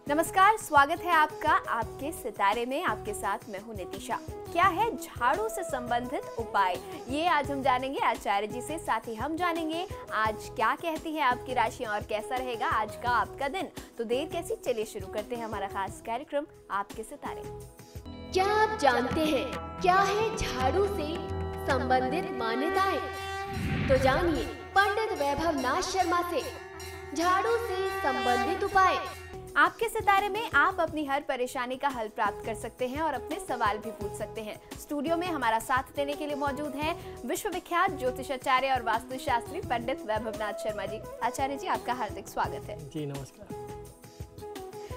नमस्कार, स्वागत है आपका आपके सितारे में। आपके साथ मैं हूं नितिशा। क्या है झाड़ू से संबंधित उपाय, ये आज हम जानेंगे आचार्य जी से। साथ ही हम जानेंगे आज क्या कहती है आपकी राशियां और कैसा रहेगा आज का आपका दिन। तो देर कैसी, चलिए शुरू करते हैं हमारा खास कार्यक्रम आपके सितारे। क्या आप जानते हैं क्या है झाड़ू से संबंधित मान्यताएं? तो जानिए पंडित वैभव नाथ शर्मा से झाड़ू से संबंधित उपाय। आपके सितारे में आप अपनी हर परेशानी का हल प्राप्त कर सकते हैं और अपने सवाल भी पूछ सकते हैं। स्टूडियो में हमारा साथ देने के लिए मौजूद हैं विश्वविख्यात ज्योतिषाचार्य और वास्तुशास्त्री पंडित वैभव नाथ शर्मा जी। आचार्य जी, आपका हार्दिक स्वागत है। जी नमस्कार।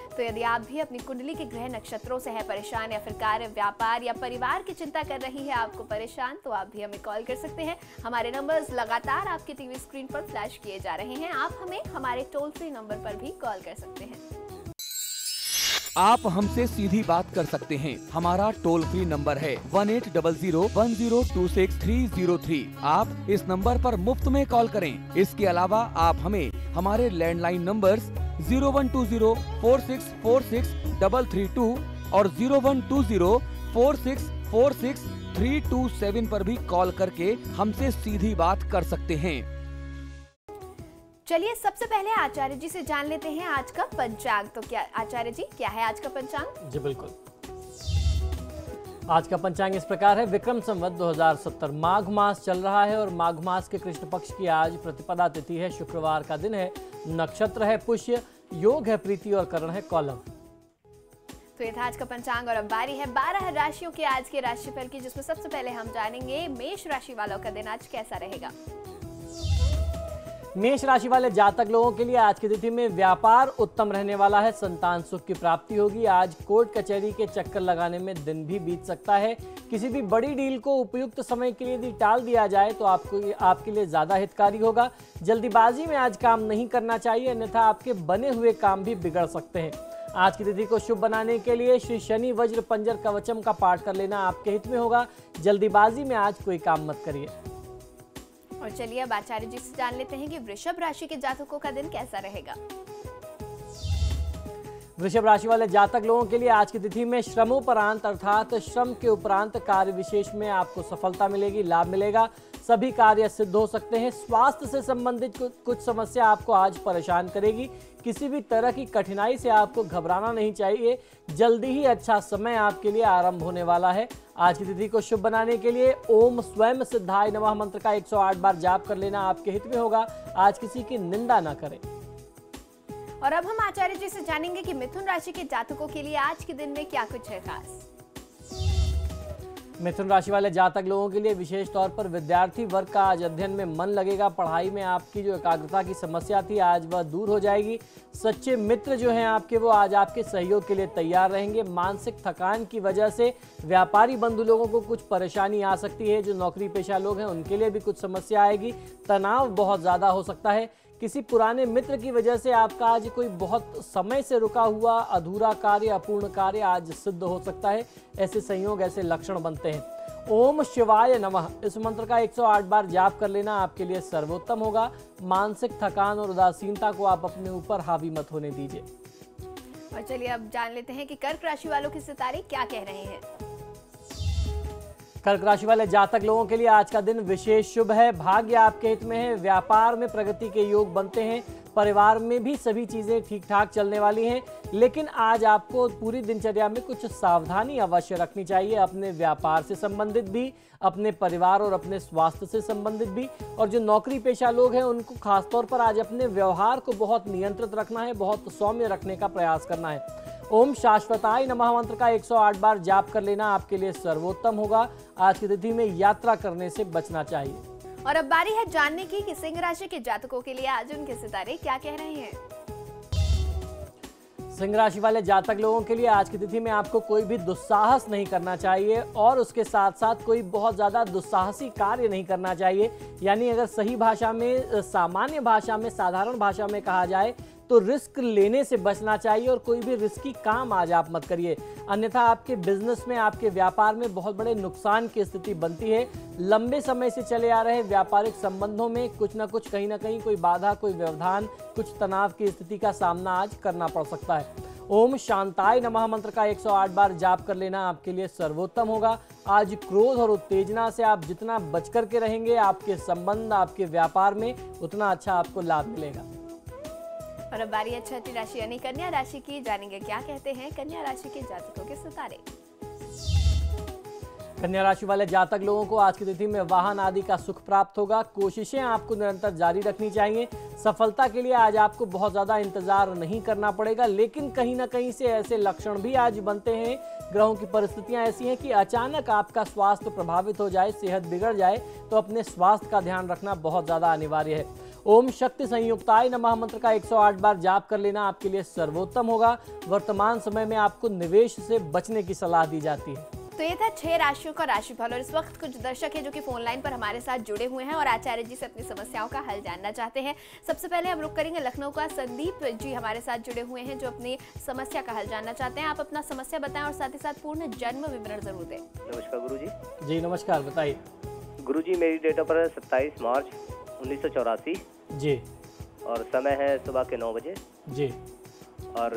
तो यदि आप भी अपनी कुंडली के ग्रह नक्षत्रों से है परेशान, या फिर कार्य, व्यापार या परिवार की चिंता कर रही है आपको परेशान, तो आप भी हमें कॉल कर सकते हैं। हमारे नंबर्स लगातार आपकी टीवी स्क्रीन पर फ्लैश किए जा रहे हैं। आप हमें हमारे टोल फ्री नंबर पर भी कॉल कर सकते हैं। आप हमसे सीधी बात कर सकते हैं। हमारा टोल फ्री नंबर है 180010263003। आप इस नंबर पर मुफ्त में कॉल करें। इसके अलावा आप हमें हमारे लैंडलाइन नंबर्स 012046463332 और 012046463327 पर भी कॉल करके हमसे सीधी बात कर सकते हैं। चलिए सबसे पहले आचार्य जी से जान लेते हैं आज का पंचांग। तो क्या आचार्य जी, क्या है आज का पंचांग? जी बिल्कुल। आज का पंचांग इस प्रकार है। विक्रम संवत 2070 माघ मास चल रहा है और माघ मास के कृष्ण पक्ष की आज प्रतिपदा तिथि है। शुक्रवार का दिन है। नक्षत्र है पुष्य, योग है प्रीति और करण है कौलव। तो ये था आज का पंचांग और अब बारी है 12 राशियों के आज के राशिफल की, जिसमें सबसे पहले हम जानेंगे मेष राशि वालों का दिन आज कैसा रहेगा। मेष राशि वाले जातक लोगों के लिए आज की तिथि में व्यापार उत्तम रहने वाला है। संतान सुख की प्राप्ति होगी। आज कोर्ट कचहरी के चक्कर लगाने में दिन भी बीत सकता है। किसी भी बड़ी डील को उपयुक्त समय के लिए यदि टाल दिया जाए तो आपके लिए ज्यादा हितकारी होगा। जल्दीबाजी में आज काम नहीं करना चाहिए, अन्यथा आपके बने हुए काम भी बिगड़ सकते हैं। आज की तिथि को शुभ बनाने के लिए श्री शनि वज्र पंजर कवचम का पाठ कर लेना आपके हित में होगा। जल्दीबाजी में आज कोई काम मत करिए। और चलिए अब आचार्य जी से जान लेते हैं कि वृषभ राशि के जातकों का दिन कैसा रहेगा। वृषभ राशि वाले जातक लोगों के लिए आज की तिथि में श्रमोपरांत अर्थात श्रम के उपरांत कार्य विशेष में आपको सफलता मिलेगी, लाभ मिलेगा। सभी कार्य सिद्ध हो सकते हैं। स्वास्थ्य से संबंधित कुछ समस्या आपको आज परेशान करेगी। किसी भी तरह की कठिनाई से आपको घबराना नहीं चाहिए। जल्दी ही अच्छा समय आपके लिए आरंभ होने वाला है। आज की तिथि को शुभ बनाने के लिए ओम स्वयं सिद्धाय नमः मंत्र का 108 बार जाप कर लेना आपके हित में होगा। आज किसी की निंदा न करें। और अब हम आचार्य जी से जानेंगे कि मिथुन राशि के जातकों के लिए आज के दिन में क्या कुछ है खास। मिथुन राशि वाले जातक लोगों के लिए विशेष तौर पर विद्यार्थी वर्ग का आज अध्ययन में मन लगेगा। पढ़ाई में आपकी जो एकाग्रता की समस्या थी आज वह दूर हो जाएगी। सच्चे मित्र जो हैं आपके, वो आज आपके सहयोग के लिए तैयार रहेंगे। मानसिक थकान की वजह से व्यापारी बंधु लोगों को कुछ परेशानी आ सकती है। जो नौकरी पेशा लोग हैं उनके लिए भी कुछ समस्या आएगी। तनाव बहुत ज़्यादा हो सकता है। किसी पुराने मित्र की वजह से आपका आज कोई बहुत समय से रुका हुआ अधूरा कार्य, अपूर्ण कार्य आज सिद्ध हो सकता है। ऐसे संयोग, ऐसे लक्षण बनते हैं। ओम शिवाय नमः इस मंत्र का 108 बार जाप कर लेना आपके लिए सर्वोत्तम होगा। मानसिक थकान और उदासीनता को आप अपने ऊपर हावी मत होने दीजिए। और चलिए अब जान लेते हैं कि कर्क राशि वालों के सितारे क्या कह रहे हैं। कर्क राशि वाले जातक लोगों के लिए आज का दिन विशेष शुभ है। भाग्य आपके हित में है। व्यापार में प्रगति के योग बनते हैं। परिवार में भी सभी चीजें ठीक ठाक चलने वाली हैं, लेकिन आज आपको पूरी दिनचर्या में कुछ सावधानी अवश्य रखनी चाहिए। अपने व्यापार से संबंधित भी, अपने परिवार और अपने स्वास्थ्य से संबंधित भी। और जो नौकरी पेशा लोग हैं उनको खासतौर पर आज अपने व्यवहार को बहुत नियंत्रित रखना है, बहुत सौम्य रखने का प्रयास करना है। ओम शाश्वताय नमः मंत्र का 108 बार जाप कर लेना आपके लिए सर्वोत्तम होगा। आज की तिथि में यात्रा करने से बचना चाहिए। और अब बारी है जानने की कि सिंह राशि के जातकों के लिए आज उनके सितारे क्या कह रहे हैं। सिंह राशि वाले जातक लोगों के लिए आज की तिथि में आपको कोई भी दुस्साहस नहीं करना चाहिए और उसके साथ साथ कोई बहुत ज़्यादा दुस्साहसी कार्य नहीं करना चाहिए। यानी अगर सही भाषा में, सामान्य भाषा में, साधारण भाषा में कहा जाए तो रिस्क लेने से बचना चाहिए और कोई भी रिस्की काम आज आप मत करिए, अन्यथा आपके बिजनेस में, आपके व्यापार में बहुत बड़े नुकसान की स्थिति बनती है। लंबे समय से चले आ रहे व्यापारिक संबंधों में कुछ ना कुछ, कहीं ना कहीं कोई बाधा, कोई व्यवधान, कुछ तनाव की स्थिति का सामना आज करना पड़ सकता है। ओम शांताय नमः मंत्र का 108 बार जाप कर लेना आपके लिए सर्वोत्तम होगा। आज क्रोध और उत्तेजना से आप जितना बच कर के रहेंगे, आपके संबंध, आपके व्यापार में उतना अच्छा आपको लाभ मिलेगा। और अब बारी है छठी राशि यानी कन्या राशि की। जानेंगे क्या कहते हैं कन्या राशि के जातकों के सितारे। कन्या राशि वाले जातक लोगों को आज की तिथि में वाहन आदि का सुख प्राप्त होगा। कोशिशें आपको निरंतर जारी रखनी चाहिए। सफलता के लिए आज आपको बहुत ज़्यादा इंतजार नहीं करना पड़ेगा, लेकिन कहीं ना कहीं से ऐसे लक्षण भी आज बनते हैं, ग्रहों की परिस्थितियां ऐसी हैं कि अचानक आपका स्वास्थ्य प्रभावित हो जाए, सेहत बिगड़ जाए, तो अपने स्वास्थ्य का ध्यान रखना बहुत ज़्यादा अनिवार्य है। ओम शक्ति संयुक्ताय नमः मंत्र का 108 बार जाप कर लेना आपके लिए सर्वोत्तम होगा। वर्तमान समय में आपको निवेश से बचने की सलाह दी जाती है। तो ये था 6 राशियों का राशिफल। और इस वक्त कुछ दर्शक हैं जो कि फोन लाइन पर हमारे साथ जुड़े हुए हैं और आचार्य जी से अपनी समस्याओं का हल जानना चाहते हैं। सबसे पहले हम रुक करेंगे लखनऊ का। संदीप जी हमारे साथ जुड़े हुए हैं जो अपनी समस्या का हल जानना चाहते हैं। आप अपना समस्या बताएं और साथ ही साथ पूर्ण जन्म विवरण जरूर दें। नमस्कार गुरुजी। जी नमस्कार, बताइए। गुरुजी मेरी डेट ऑफ बर्थ 27 मार्च 1984 जी, और समय है सुबह के 9 बजे जी, और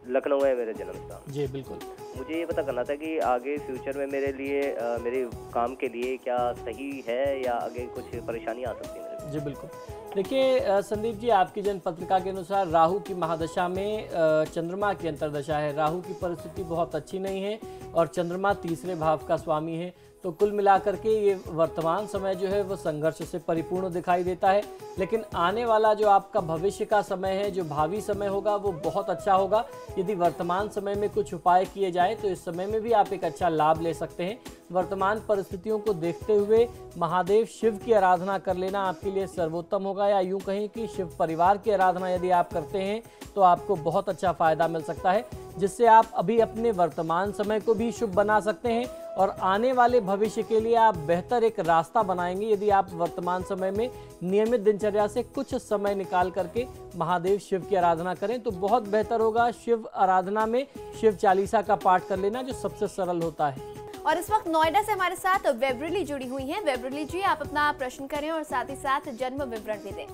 लखनऊ है मेरा जन्म स्थान। जी बिल्कुल। मुझे ये पता करना था कि आगे फ्यूचर में मेरे लिए मेरे काम के लिए क्या सही है या आगे कुछ परेशानी आ सकती है मेरे लिए? जी बिल्कुल। देखिए संदीप जी, आपकी जन्म पत्रिका के अनुसार राहु की महादशा में चंद्रमा की अंतर्दशा है। राहु की परिस्थिति बहुत अच्छी नहीं है और चंद्रमा तीसरे भाव का स्वामी है, तो कुल मिलाकर के ये वर्तमान समय जो है वो संघर्ष से परिपूर्ण दिखाई देता है। लेकिन आने वाला जो आपका भविष्य का समय है, जो भावी समय होगा, वो बहुत अच्छा होगा। यदि वर्तमान समय में कुछ उपाय किए जाए तो इस समय में भी आप एक अच्छा लाभ ले सकते हैं। वर्तमान परिस्थितियों को देखते हुए महादेव शिव की आराधना कर लेना आपके लिए सर्वोत्तम होगा, या यूं कहें कि शिव परिवार की आराधना यदि आप करते हैं तो आपको बहुत अच्छा फायदा मिल सकता है, जिससे आप अभी अपने वर्तमान समय को भी शुभ बना सकते हैं और आने वाले भविष्य के लिए आप बेहतर एक रास्ता बनाएंगे यदि आप वर्तमान समय में नियमित दिनचर्या से कुछ समय निकाल करके महादेव शिव की आराधना करें तो बहुत बेहतर होगा। शिव आराधना में शिव चालीसा का पाठ कर लेना जो सबसे सरल होता है। और इस वक्त नोएडा से हमारे साथ वेब्रिली जुड़ी हुई हैं। वेब्रिली जी, आप अपना प्रश्न करें और साथ ही साथ जन्म विवरण भी दें।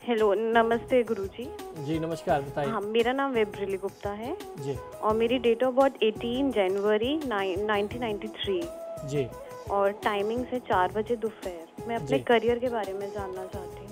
हेलो, नमस्ते गुरुजी। जी नमस्कार, बताइए। हाँ, मेरा नाम वेब्रिली गुप्ता है जी, और मेरी डेट ऑफ बर्थ 18 जनवरी 1993 जी, और टाइमिंग है 4 बजे दोपहर। मैं अपने जी। करियर के बारे में जानना चाहती हूँ।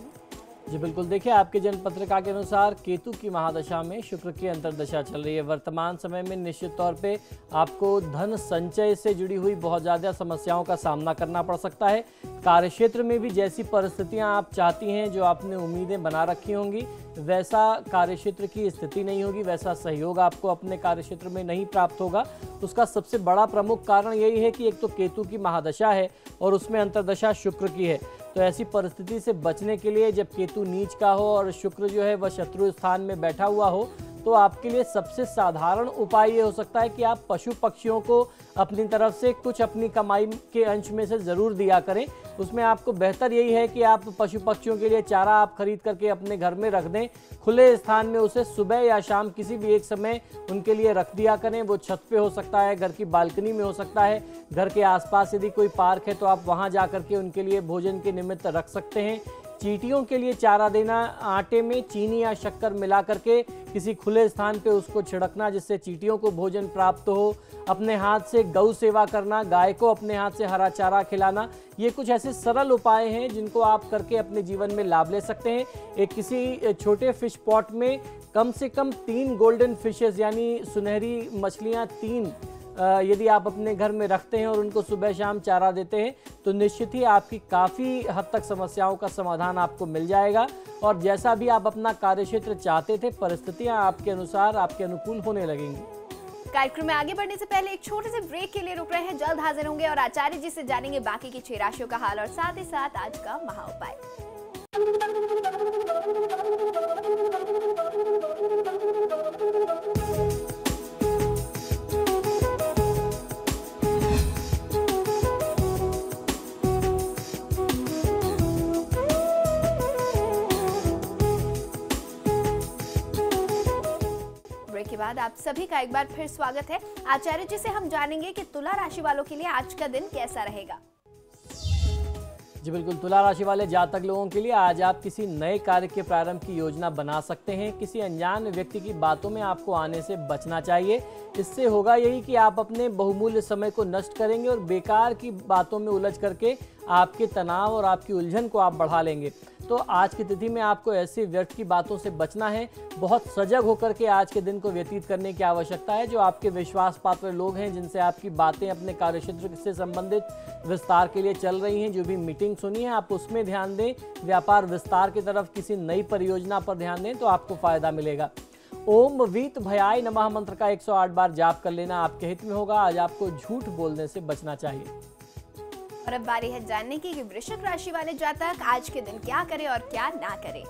जी बिल्कुल। देखिए, आपके जन्म पत्रिका के अनुसार केतु की महादशा में शुक्र की अंतर्दशा चल रही है। वर्तमान समय में निश्चित तौर पे आपको धन संचय से जुड़ी हुई बहुत ज़्यादा समस्याओं का सामना करना पड़ सकता है। कार्यक्षेत्र में भी जैसी परिस्थितियां आप चाहती हैं, जो आपने उम्मीदें बना रखी होंगी, वैसा कार्यक्षेत्र की स्थिति नहीं होगी, वैसा सहयोग आपको अपने कार्यक्षेत्र में नहीं प्राप्त होगा। उसका सबसे बड़ा प्रमुख कारण यही है कि एक तो केतु की महादशा है और उसमें अंतर्दशा शुक्र की है। तो ऐसी परिस्थिति से बचने के लिए, जब केतु नीच का हो और शुक्र जो है वह शत्रु स्थान में बैठा हुआ हो, तो आपके लिए सबसे साधारण उपाय ये हो सकता है कि आप पशु पक्षियों को अपनी तरफ से कुछ अपनी कमाई के अंश में से ज़रूर दिया करें। उसमें आपको बेहतर यही है कि आप पशु पक्षियों के लिए चारा आप खरीद करके अपने घर में रख दें। खुले स्थान में उसे सुबह या शाम किसी भी एक समय उनके लिए रख दिया करें। वो छत पे हो सकता है, घर की बालकनी में हो सकता है, घर के आसपास यदि कोई पार्क है तो आप वहाँ जा करके उनके लिए भोजन के निमित्त रख सकते हैं। चींटियों के लिए चारा देना, आटे में चीनी या शक्कर मिला करके किसी खुले स्थान पे उसको छिड़कना जिससे चींटियों को भोजन प्राप्त हो। अपने हाथ से गौ सेवा करना, गाय को अपने हाथ से हरा चारा खिलाना, ये कुछ ऐसे सरल उपाय हैं जिनको आप करके अपने जीवन में लाभ ले सकते हैं। एक किसी छोटे फिश पॉट में कम से कम 3 गोल्डन फिशेस यानी सुनहरी मछलियाँ 3 यदि आप अपने घर में रखते हैं और उनको सुबह शाम चारा देते हैं तो निश्चित ही आपकी काफ़ी हद तक समस्याओं का समाधान आपको मिल जाएगा। और जैसा भी आप अपना कार्यक्षेत्र चाहते थे, परिस्थितियां आपके अनुसार आपके अनुकूल होने लगेंगी। कार्यक्रम में आगे बढ़ने से पहले एक छोटे से ब्रेक के लिए रुक रहे हैं। जल्द हाजिर होंगे और आचार्य जी से जानेंगे बाकी की 6 राशियों का हाल और साथ ही साथ आज का महा उपाय। बाद आप सभी का एक बार फिर स्वागत है। आचार्य जी से हम जानेंगे कि तुला राशि वालों के लिए आज का दिन कैसा रहेगा। जी बिल्कुल, तुला राशि वाले जातक लोगों के लिए आज आप किसी नए कार्य के प्रारंभ की योजना बना सकते हैं। किसी अनजान व्यक्ति की बातों में आपको आने से बचना चाहिए। इससे होगा यही कि आप अपने बहुमूल्य समय को नष्ट करेंगे और बेकार की बातों में उलझ करके आपके तनाव और आपकी उलझन को आप बढ़ा लेंगे। तो आज की तिथि में आपको ऐसी व्यर्थ की बातों से बचना है। बहुत सजग होकर के आज के दिन को व्यतीत करने की आवश्यकता है। जो आपके विश्वास पात्र लोग हैं, जिनसे आपकी बातें अपने कार्यक्षेत्र से संबंधित विस्तार के लिए चल रही हैं, जो भी मीटिंग सुनी है आप उसमें ध्यान दें। व्यापार विस्तार की तरफ किसी नई परियोजना पर ध्यान दें तो आपको फायदा मिलेगा। ओम वीत भयाय नमः मंत्र का 108 बार जाप कर लेना आपके हित में होगा। आज आपको झूठ बोलने से बचना चाहिए। और अब बारी है जानने की कि वृश्चिक राशि वाले जातक आज के दिन क्या करें और क्या ना करें।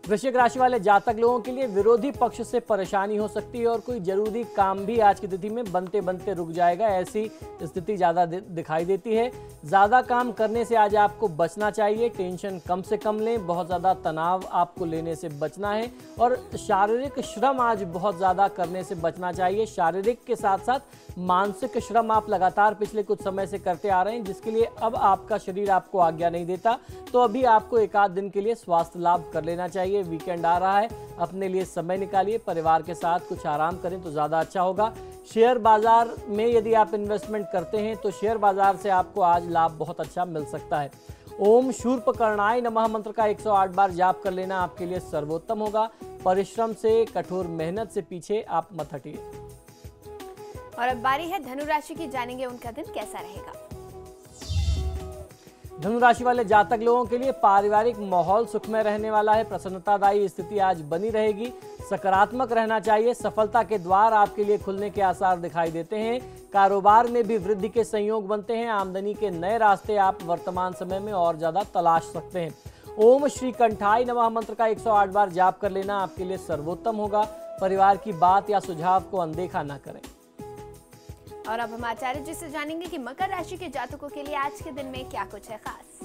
वृश्चिक राशि वाले जातक लोगों के लिए विरोधी पक्ष से परेशानी हो सकती है और कोई जरूरी काम भी आज की तिथि में बनते बनते रुक जाएगा। ऐसी स्थिति ज्यादा दिखाई देती है। ज्यादा काम करने से आज आपको बचना चाहिए। टेंशन कम से कम लें। बहुत ज्यादा तनाव आपको लेने से बचना है और शारीरिक श्रम आज बहुत ज्यादा करने से बचना चाहिए। शारीरिक के साथ साथ मानसिक श्रम आप लगातार पिछले कुछ समय से करते आ रहे हैं, जिसके लिए अब आपका शरीर आपको आज्ञा नहीं देता। तो अभी आपको एक आध दिन के लिए स्वास्थ्य लाभ कर लेना चाहिए। वीकेंड आ रहा है, अपने लिए समय निकालिए। परिवार के साथ कुछ आराम करें तो ज्यादा अच्छा होगा। शेयर बाजार में यदि आप इन्वेस्टमेंट करते हैं तो शेयर बाजार से आपको आज लाभ बहुत अच्छा मिल सकता है। ओम शूर्पकर्णाय नमः मंत्र का 108 बार जाप कर लेना आपके लिए सर्वोत्तम होगा। परिश्रम से, कठोर मेहनत से पीछे आप मत हटिए। और अब बारी है धनु राशि की, जानेंगे उनका दिन कैसा रहेगा। धनु राशि वाले जातक लोगों के लिए पारिवारिक माहौल सुखमय रहने वाला है। प्रसन्नतादायी स्थिति आज बनी रहेगी। सकारात्मक रहना चाहिए। सफलता के द्वार आपके लिए खुलने के आसार दिखाई देते हैं। कारोबार में भी वृद्धि के संयोग बनते हैं। आमदनी के नए रास्ते आप वर्तमान समय में और ज्यादा तलाश सकते हैं। ओम श्री कंठाय नमः मंत्र का 108 बार जाप कर लेना आपके लिए सर्वोत्तम होगा। परिवार की बात या सुझाव को अनदेखा न करें। और अब हम आचार्य जी से जानेंगे कि मकर राशि के जातकों के लिए आज के दिन में क्या कुछ है खास।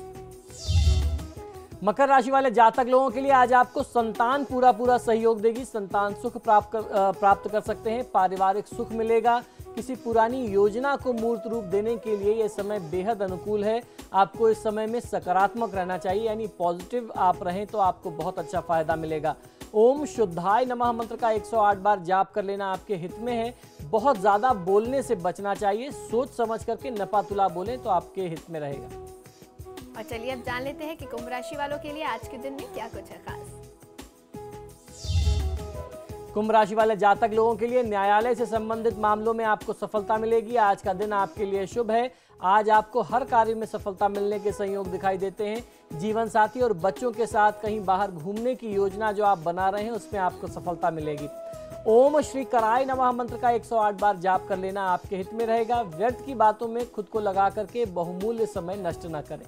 मकर राशि वाले जातक लोगों के लिए आज आपको संतान पूरा सहयोग देगी। संतान सुख प्राप्त कर सकते हैं। पारिवारिक सुख मिलेगा। किसी पुरानी योजना को मूर्त रूप देने के लिए यह समय बेहद अनुकूल है। आपको इस समय में सकारात्मक रहना चाहिए, यानी पॉजिटिव आप रहें तो आपको बहुत अच्छा फायदा मिलेगा। ओम शुद्धाय नमः मंत्र का 108 बार जाप कर लेना आपके हित में है। बहुत ज्यादा बोलने से बचना चाहिए। सोच समझ करके नपातुला बोलें तो आपके हित में रहेगा। और चलिए अब जान लेते हैं कि कुंभ राशि वालों के लिए आज के दिन में क्या कुछ है खास। कुंभ राशि वाले जातक लोगों के लिए न्यायालय से संबंधित मामलों में आपको सफलता मिलेगी। आज का दिन आपके लिए शुभ है। आज आपको हर कार्य में सफलता मिलने के संयोग दिखाई देते हैं। जीवन साथी और बच्चों के साथ कहीं बाहर घूमने की योजना जो आप बना रहे हैं उसमें आपको सफलता मिलेगी। ओम श्री कराय नमः मंत्र का 108 बार जाप कर लेना आपके हित में रहेगा। व्यर्थ की बातों में खुद को लगा करके बहुमूल्य समय नष्ट न करें।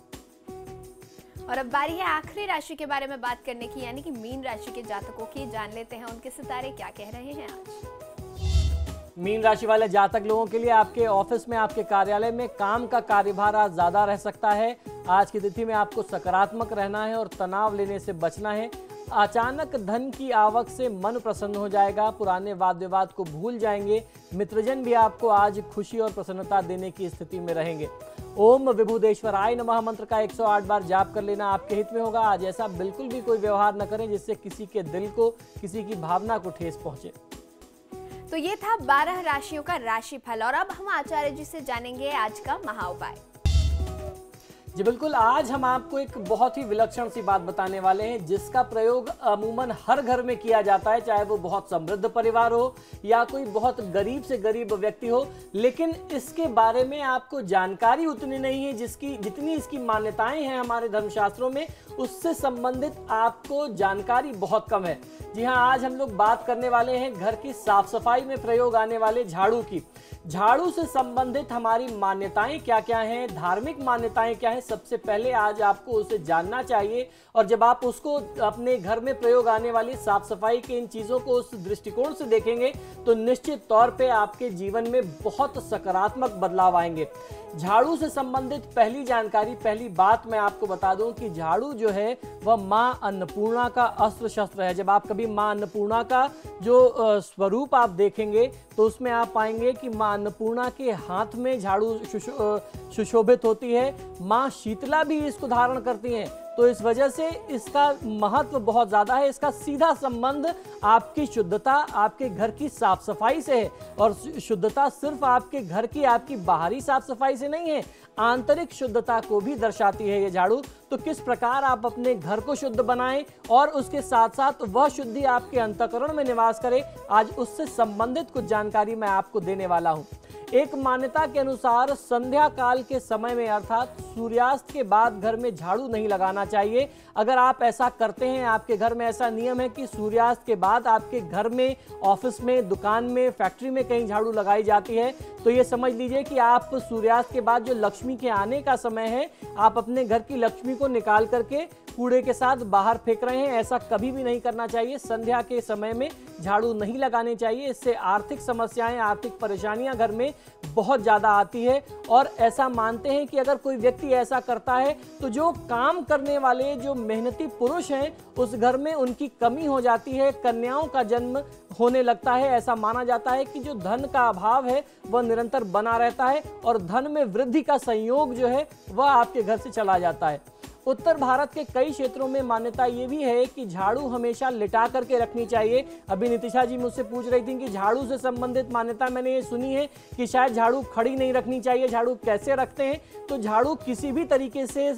और अब बारी है आखिरी राशि के बारे में बात करने की, यानी कि मीन राशि के जातकों की। जान लेते हैं उनके सितारे क्या कह रहे हैं आज। मीन राशि वाले जातक लोगों के लिए आपके ऑफिस में, आपके कार्यालय में काम का कार्यभार आज ज्यादा रह सकता है। आज की तिथि में आपको सकारात्मक रहना है और तनाव लेने से बचना है। अचानक धन की आवक से मन प्रसन्न हो जाएगा। पुराने वाद विवाद को भूल जाएंगे। मित्रजन भी आपको आज खुशी और प्रसन्नता देने की स्थिति में रहेंगे। ओम विभुदेश्वराय नमः मंत्र का 108 बार जाप कर लेना आपके हित में होगा। आज ऐसा बिल्कुल भी कोई व्यवहार न करें जिससे किसी के दिल को, किसी की भावना को ठेस पहुंचे। तो ये था 12 राशियों का राशिफल। और अब हम आचार्य जी से जानेंगे आज का महा उपाय। जी बिल्कुल, आज हम आपको एक बहुत ही विलक्षण सी बात बताने वाले हैं जिसका प्रयोग अमूमन हर घर में किया जाता है, चाहे वो बहुत समृद्ध परिवार हो या कोई बहुत गरीब से गरीब व्यक्ति हो। लेकिन इसके बारे में आपको जानकारी उतनी नहीं है जितनी इसकी मान्यताएं हैं हमारे धर्मशास्त्रों में, उससे संबंधित आपको जानकारी बहुत कम है। जी हाँ, आज हम लोग बात करने वाले हैं घर की साफ सफाई में प्रयोग आने वाले झाड़ू की। झाड़ू से संबंधित हमारी मान्यताएं क्या क्या हैं, धार्मिक मान्यताएं क्या हैं, सबसे पहले आज आपको उसे जानना चाहिए। और जब आप उसको अपने घर में प्रयोग आने वाली साफ सफाई के इन चीज़ों को उस दृष्टिकोण से देखेंगे तो निश्चित तौर पे आपके जीवन में बहुत सकारात्मक बदलाव आएंगे। झाड़ू से संबंधित पहली जानकारी, पहली बात मैं आपको बता दूं कि झाड़ू जो है वह माँ अन्नपूर्णा का अस्त्र शस्त्र है। जब आप कभी माँ अन्नपूर्णा का जो स्वरूप आप देखेंगे तो उसमें आप पाएंगे कि माँ अन्नपूर्णा के हाथ में झाड़ू सुशोभित होती है। माँ शीतला भी इसको धारण करती हैं, तो इस वजह से इसका महत्व बहुत ज़्यादा है। इसका सीधा संबंध आपकी शुद्धता, आपके घर की साफ सफाई से है। और शुद्धता सिर्फ आपके घर की, आपकी बाहरी साफ सफाई से नहीं है, आंतरिक शुद्धता को भी दर्शाती है ये झाड़ू। तो किस प्रकार आप अपने घर को शुद्ध बनाएं और उसके साथ साथ वह शुद्धि आपके अंतःकरण में निवास करे, आज उससे संबंधित कुछ जानकारी मैं आपको देने वाला हूं। एक मान्यता के अनुसार संध्या काल के समय में अर्थात सूर्यास्त के बाद घर में झाड़ू नहीं लगाना चाहिए। अगर आप ऐसा करते हैं, आपके घर में ऐसा नियम है कि सूर्यास्त के बाद आपके घर में, ऑफिस में, दुकान में, फैक्ट्री में कहीं झाड़ू लगाई जाती है, तो ये समझ लीजिए कि आप सूर्यास्त के बाद जो लक्ष्मी के आने का समय है, आप अपने घर की लक्ष्मी को निकाल करके कूड़े के साथ बाहर फेंक रहे हैं। ऐसा कभी भी नहीं करना चाहिए। संध्या के समय में झाड़ू नहीं लगाने चाहिए। इससे आर्थिक समस्याएं, आर्थिक परेशानियां घर में बहुत ज़्यादा आती है। और ऐसा मानते हैं कि अगर कोई व्यक्ति ऐसा करता है तो जो काम करने वाले, जो मेहनती पुरुष हैं, उस घर में उनकी कमी हो जाती है, कन्याओं का जन्म होने लगता है। ऐसा माना जाता है कि जो धन का अभाव है वह निरंतर बना रहता है और धन में वृद्धि का संयोग जो है वह आपके घर से चला जाता है। उत्तर भारत के कई क्षेत्रों में मान्यता ये भी है कि झाड़ू हमेशा लिटा करके रखनी चाहिए। अभी नितिशा जी मुझसे पूछ रही थी कि झाड़ू से संबंधित मान्यता मैंने ये सुनी है कि शायद झाड़ू खड़ी नहीं रखनी चाहिए। झाड़ू कैसे रखते हैं? तो झाड़ू किसी भी तरीके से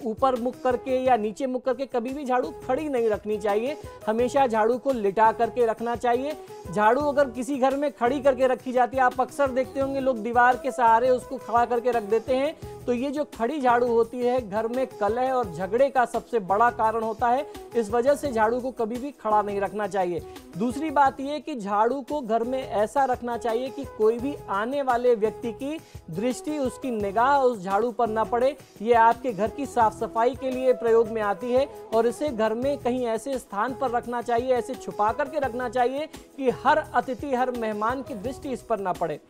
ऊपर मुख करके या नीचे मुख करके कभी भी झाड़ू खड़ी नहीं रखनी चाहिए। हमेशा झाड़ू को लिटा करके रखना चाहिए। झाड़ू अगर किसी घर में खड़ी करके रखी जाती है, आप अक्सर देखते होंगे लोग दीवार के सहारे उसको खड़ा करके रख देते हैं, तो ये जो खड़ी झाड़ू होती है घर में कलह और झगड़े का सबसे बड़ा कारण होता है। इस वजह से झाड़ू को कभी भी खड़ा नहीं रखना चाहिए। दूसरी बात यह कि झाड़ू को घर में ऐसा रखना चाहिए कि कोई भी आने वाले व्यक्ति की दृष्टि, उसकी निगाह उस झाड़ू पर न पड़े। ये आपके घर की साफ सफाई के लिए प्रयोग में आती है और इसे घर में कहीं ऐसे स्थान पर रखना चाहिए, ऐसे छुपा करके रखना चाहिए कि हर अतिथि, हर मेहमान की दृष्टि इस पर न पड़े।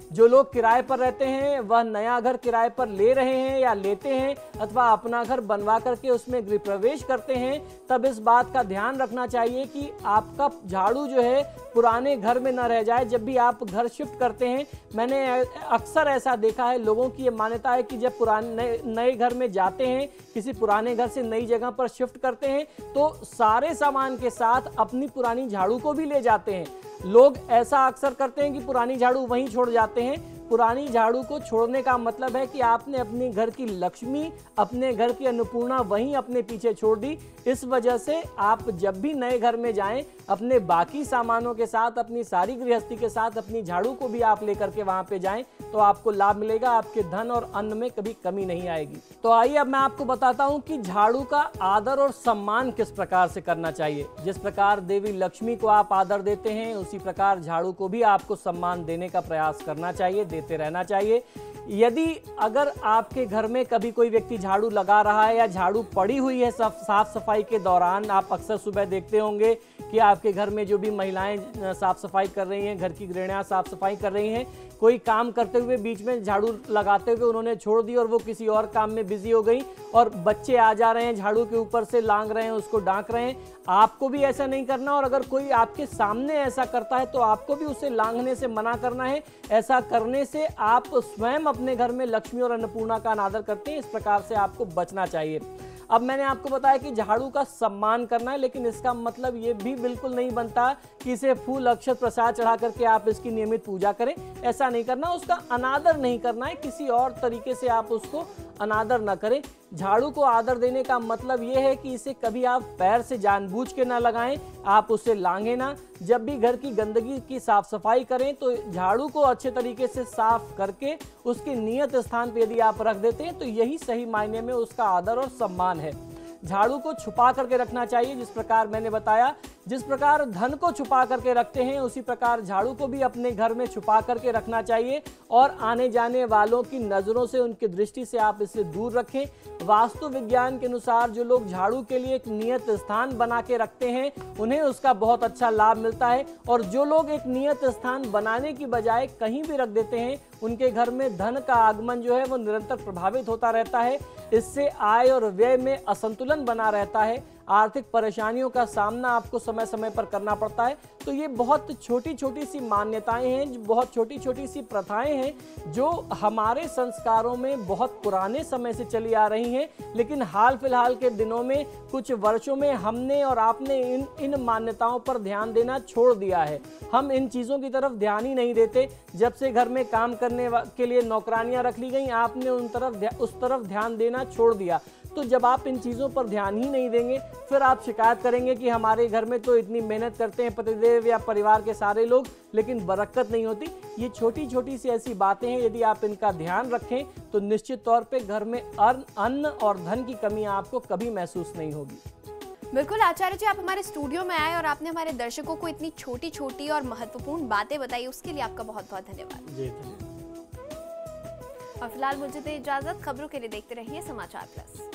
जो लोग किराए पर रहते हैं, वह नया घर किराए पर ले रहे हैं या लेते हैं अथवा अपना घर बनवा करके उसमें गृह प्रवेश करते हैं, तब इस बात का ध्यान रखना चाहिए कि आपका झाड़ू जो है पुराने घर में न रह जाए। जब भी आप घर शिफ्ट करते हैं, मैंने अक्सर ऐसा देखा है, लोगों की ये मान्यता है कि जब पुराने नए घर में जाते हैं, किसी पुराने घर से नई जगह पर शिफ्ट करते हैं, तो सारे सामान के साथ अपनी पुरानी झाड़ू को भी ले जाते हैं। लोग ऐसा अक्सर करते हैं कि पुरानी झाड़ू वहीं छोड़ जाते हैं। पुरानी झाड़ू को छोड़ने का मतलब है कि आपने अपने घर की लक्ष्मी, अपने घर की अन्नपूर्णा वहीं अपने पीछे छोड़ दी। इस वजह से आप जब भी नए घर में जाएं, अपने बाकी सामानों के साथ, अपनी सारी गृहस्थी के साथ अपनी झाड़ू को भी आप लेकर के वहां पे जाएं, तो आपको लाभ मिलेगा। आपके धन और अन्न में कभी कमी नहीं आएगी। तो आइए अब मैं आपको बताता हूं कि झाड़ू का आदर और सम्मान किस प्रकार से करना चाहिए। जिस प्रकार देवी लक्ष्मी को आप आदर देते हैं, उसी प्रकार झाड़ू को भी आपको सम्मान देने का प्रयास करना चाहिए, देते रहना चाहिए। यदि अगर आपके घर में कभी कोई व्यक्ति झाड़ू लगा रहा है या झाड़ू पड़ी हुई है साफ सफाई के दौरान, आप अक्सर सुबह देखते होंगे कि आपके घर में जो भी महिलाएं साफ सफाई कर रही हैं, घर की गृहिणियां साफ सफाई कर रही हैं, कोई काम करते हुए बीच में झाड़ू लगाते हुए उन्होंने छोड़ दी और वो किसी और काम में बिजी हो गई और बच्चे आ जा रहे हैं, झाड़ू के ऊपर से लांग रहे हैं, उसको डांक रहे हैं। आपको भी ऐसा नहीं करना और अगर कोई आपके सामने ऐसा करता है तो आपको भी उसे लांघने से मना करना है। ऐसा करने से आप स्वयं अपने घर में लक्ष्मी और अन्नपूर्णा का अनादर करते हैं। इस प्रकार से आपको बचना चाहिए। अब मैंने आपको बताया कि झाड़ू का सम्मान करना है, लेकिन इसका मतलब ये भी बिल्कुल नहीं बनता कि इसे फूल, अक्षत, प्रसाद चढ़ा करके आप इसकी नियमित पूजा करें। ऐसा नहीं करना, उसका अनादर नहीं करना है। किसी और तरीके से आप उसको अनादर न करें। झाड़ू को आदर देने का मतलब ये है कि इसे कभी आप पैर से जानबूझ के ना लगाएं, आप उसे लांघें ना। जब भी घर की गंदगी की साफ सफाई करें तो झाड़ू को अच्छे तरीके से साफ करके उसके नियत स्थान पर यदि आप रख देते हैं तो यही सही मायने में उसका आदर और सम्मान है। झाड़ू को छुपा करके रखना चाहिए। जिस प्रकार मैंने बताया, जिस प्रकार धन को छुपा करके रखते हैं, उसी प्रकार झाड़ू को भी अपने घर में छुपा करके रखना चाहिए और आने जाने वालों की नज़रों से, उनकी दृष्टि से आप इसे दूर रखें। वास्तु विज्ञान के अनुसार जो लोग झाड़ू के लिए एक नियत स्थान बना के रखते हैं, उन्हें उसका बहुत अच्छा लाभ मिलता है और जो लोग एक नियत स्थान बनाने की बजाय कहीं भी रख देते हैं, उनके घर में धन का आगमन जो है वो निरंतर प्रभावित होता रहता है। इससे आय और व्यय में असंतुलन असंतुलन बना रहता है, आर्थिक परेशानियों का सामना आपको समय समय पर करना पड़ता है। तो ये बहुत छोटी छोटी सी मान्यताएं हैं, बहुत छोटी छोटी सी प्रथाएं हैं जो हमारे संस्कारों में बहुत पुराने समय से चली आ रही हैं, लेकिन हाल फिलहाल के दिनों में कुछ वर्षों में हमने और आपने इन मान्यताओं पर ध्यान देना छोड़ दिया है। हम इन चीज़ों की तरफ ध्यान ही नहीं देते। जब से घर में काम करने के लिए नौकरानियां रख ली गई, आपने उस तरफ ध्यान देना छोड़ दिया। तो जब आप इन चीज़ों पर ध्यान ही नहीं देंगे, फिर आप शिकायत करेंगे कि हमारे घर में तो इतनी मेहनत करते हैं पतिदेव या परिवार के सारे लोग, लेकिन बरकत नहीं होती। ये छोटी छोटी सी ऐसी बातें हैं, यदि आप इनका ध्यान रखें तो निश्चित तौर पे घर में अन्न और धन की कमी आपको कभी महसूस नहीं होगी। बिल्कुल आचार्य जी, आप हमारे स्टूडियो में आए और आपने हमारे दर्शकों को इतनी छोटी छोटी और महत्वपूर्ण बातें बताई, उसके लिए आपका बहुत बहुत धन्यवाद। जी धन्यवाद। और फिलहाल मुझे दे इजाजत। खबरों के लिए देखते रहिए समाचार प्लस।